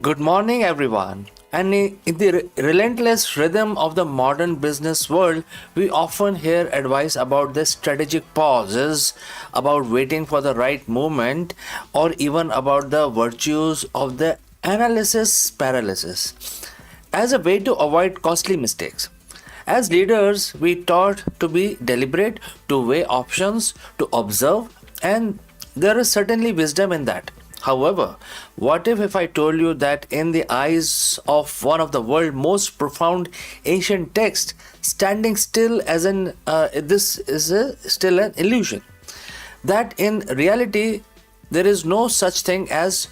Good morning, everyone. And in the relentless rhythm of the modern business world, we often hear advice about the strategic pauses, about waiting for the right moment, or even about the virtues of the analysis paralysis as a way to avoid costly mistakes. As leaders, we taught to be deliberate, to weigh options, to observe, and there is certainly wisdom in that. However, what if I told you that in the eyes of one of the world's most profound ancient texts, standing still as an this is still an illusion? That in reality there is no such thing as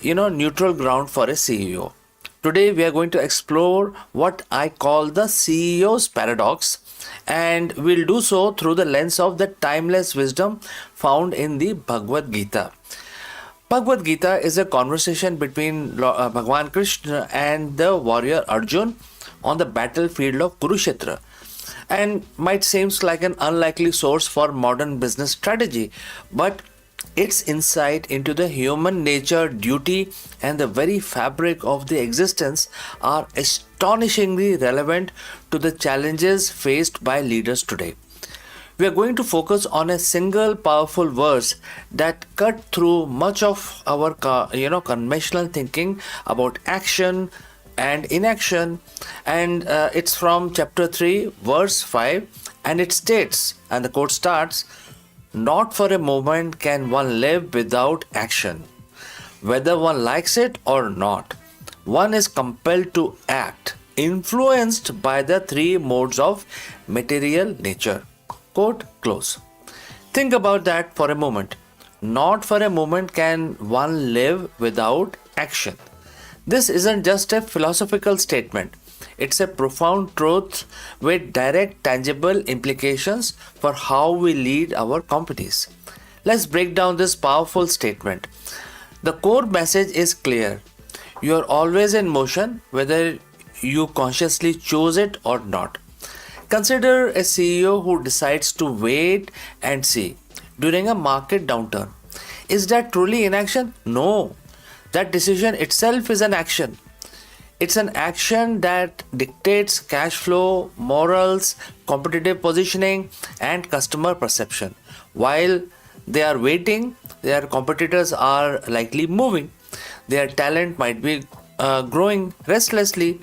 neutral ground for a CEO. Today we are going to explore what I call the CEO's paradox, and we'll do so through the lens of the timeless wisdom found in the Bhagavad Gita. Bhagavad Gita is a conversation between Bhagwan Krishna and the warrior Arjun on the battlefield of Kurukshetra, and might seems like an unlikely source for modern business strategy, but its insight into the human nature, duty, and the very fabric of the existence are astonishingly relevant to the challenges faced by leaders today. We are going to focus on a single powerful verse that cut through much of our conventional thinking about action and inaction, and it's from chapter 3 verse 5, and it states, and the quote starts, "Not for a moment can one live without action. Whether one likes it or not, one is compelled to act, influenced by the three modes of material nature." Quote close. Think about that for a moment. Not for a moment can one live without action. This isn't just a philosophical statement. It's a profound truth with direct, tangible implications for how we lead our companies. Let's break down this powerful statement. The core message is clear. You are always in motion, whether you consciously choose it or not. Consider a CEO who decides to wait and see during a market downturn. Is that truly inaction? No. That decision itself is an action. It's an action that dictates cash flow, morals, competitive positioning, and customer perception. While they are waiting, their competitors are likely moving. Their talent might be growing restlessly,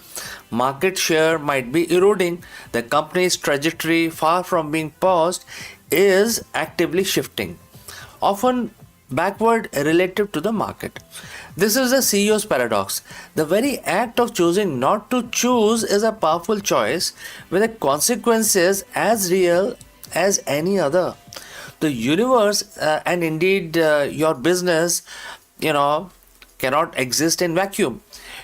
market share might be eroding, the company's trajectory, far from being paused, is actively shifting, often backward relative to the market. This is the CEO's paradox. The very act of choosing not to choose is a powerful choice with the consequences as real as any other. The universe and indeed your business, cannot exist in vacuum.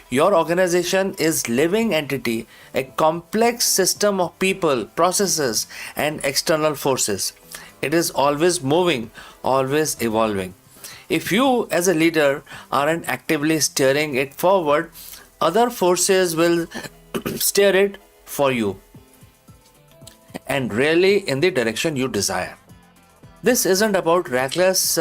Your organization is living entity, a complex system of people, processes, and external forces. It is always moving, always evolving. If you as a leader aren't actively steering it forward, other forces will steer it for you, and rarely in the direction you desire. This isn't about reckless,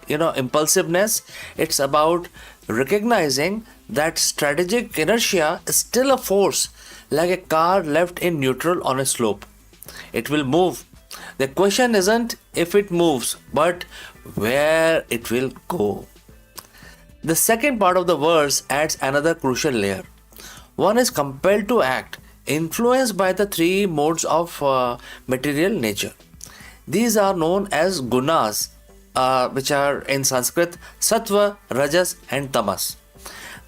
impulsiveness. It's about recognizing that strategic inertia is still a force, like a car left in neutral on a slope. It will move. The question isn't if it moves, but where it will go. The second part of the verse adds another crucial layer. One is compelled to act, influenced by the three modes of material nature. These are known as Gunas, which are in Sanskrit Sattva, Rajas, and Tamas.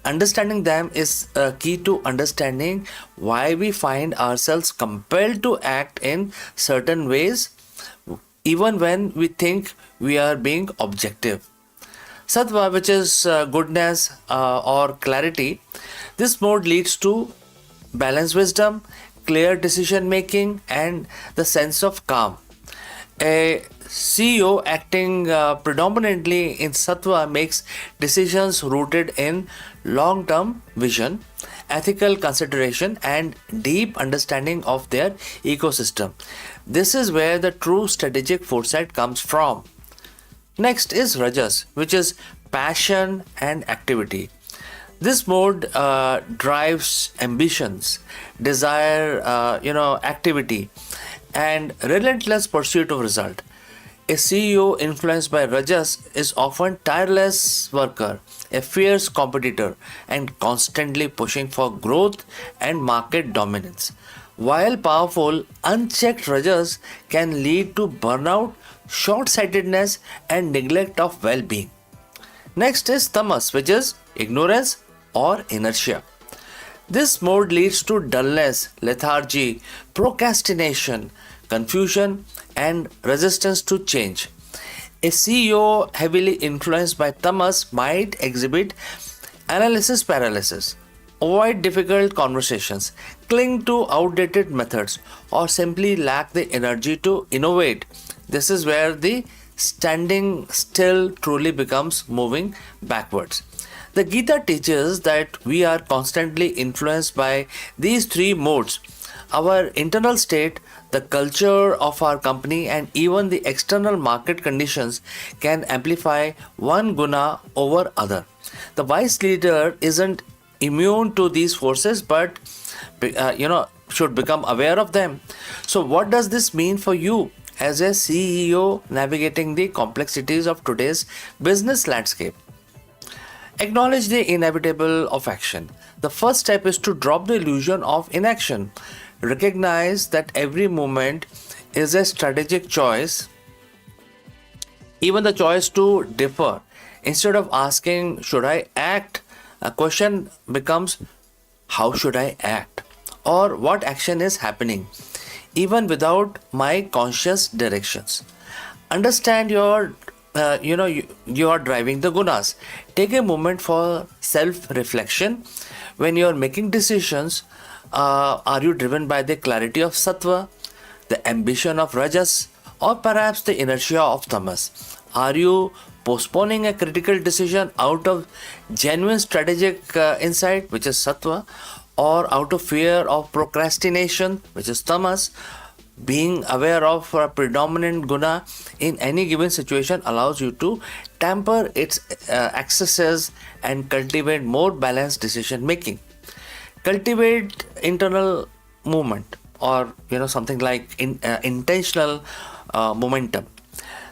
Understanding them is key to understanding why we find ourselves compelled to act in certain ways, even when we think we are being objective. Sattva, which is goodness or clarity, this mode leads to balanced wisdom, clear decision making, and the sense of calm. A CEO acting predominantly in Sattva makes decisions rooted in long term vision, ethical consideration, and deep understanding of their ecosystem. This is where the true strategic foresight comes from. Next is Rajas, which is passion and activity. This mode drives ambitions, desire, activity, and relentless pursuit of result. A CEO influenced by Rajas is often tireless worker, a fierce competitor, and constantly pushing for growth and market dominance. While powerful, unchecked Rajas can lead to burnout, short-sightedness, and neglect of well-being. Next is tamas, which is ignorance or inertia. This mode leads to dullness, lethargy, procrastination, confusion, and resistance to change. A CEO heavily influenced by tamas might exhibit analysis paralysis, avoid difficult conversations, cling to outdated methods, or simply lack the energy to innovate. This is where the standing still truly becomes moving backwards. The Gita teaches that we are constantly influenced by these three modes: our internal state, the culture of our company, and even the external market conditions can amplify one guna over other. The wise leader isn't immune to these forces, but should become aware of them. So, what does this mean for you as a CEO navigating the complexities of today's business landscape? Acknowledge the inevitable of action. The first step is to drop the illusion of inaction. Recognize that every moment is a strategic choice, even the choice to differ. Instead of asking, should I act? A question becomes, how should I act? Or what action is happening, even without my conscious directions. Understand you are driving the gunas. Take a moment for self-reflection. When you are making decisions, are you driven by the clarity of sattva, the ambition of rajas, or perhaps the inertia of tamas? Are you postponing a critical decision out of genuine strategic insight, which is sattva, or out of fear of procrastination, which is tamas? Being aware of a predominant guna in any given situation allows you to temper its excesses and cultivate more balanced decision making. Cultivate internal movement, or something like intentional momentum.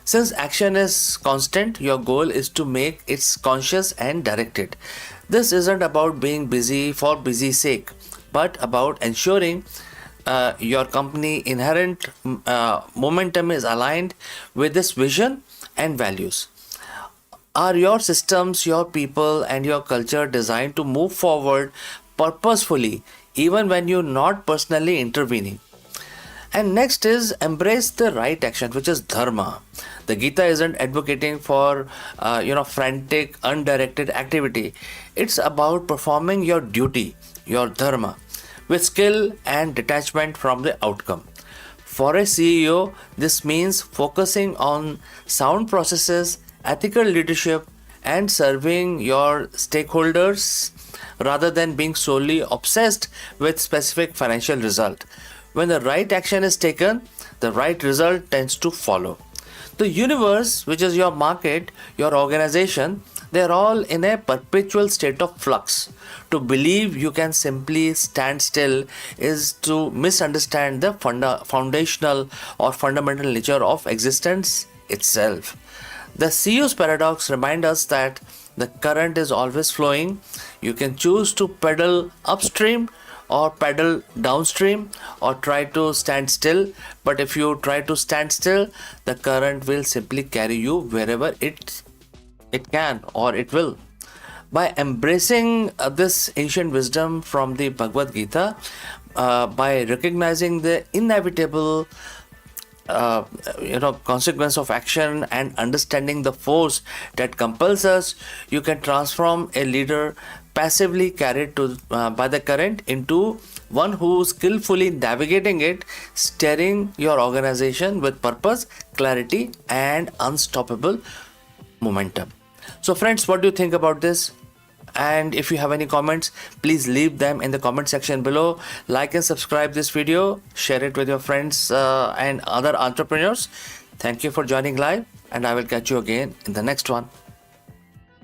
Since action is constant, your goal is to make it conscious and directed. This isn't about being busy for busy sake, but about ensuring your company inherent momentum is aligned with this vision and values. Are your systems, your people, and your culture designed to move forward purposefully, even when you're not personally intervening? And next is embrace the right action, which is dharma. The Gita isn't advocating for frantic, undirected activity. It's about performing your duty, your dharma, with skill and detachment from the outcome. For a CEO, this means focusing on sound processes, ethical leadership, and serving your stakeholders rather than being solely obsessed with specific financial result. When the right action is taken, the right result tends to follow. The universe, which is your market, your organization, they're all in a perpetual state of flux. To believe you can simply stand still is to misunderstand the foundational or fundamental nature of existence itself. The CEO's paradox reminds us that the current is always flowing. You can choose to pedal upstream or pedal downstream, or try to stand still. But if you try to stand still, the current will simply carry you wherever it can, or it will. By embracing this ancient wisdom from the Bhagavad Gita, by recognizing the inevitable consequence of action and understanding the force that compels us, you can transform a leader passively carried by the current into one who skillfully navigating it, steering your organization with purpose, clarity, and unstoppable momentum. So friends, what do you think about this? And if you have any comments, please leave them in the comment section below. Like and subscribe this video, share it with your friends and other entrepreneurs. Thank you for joining live, and I will catch you again in the next one.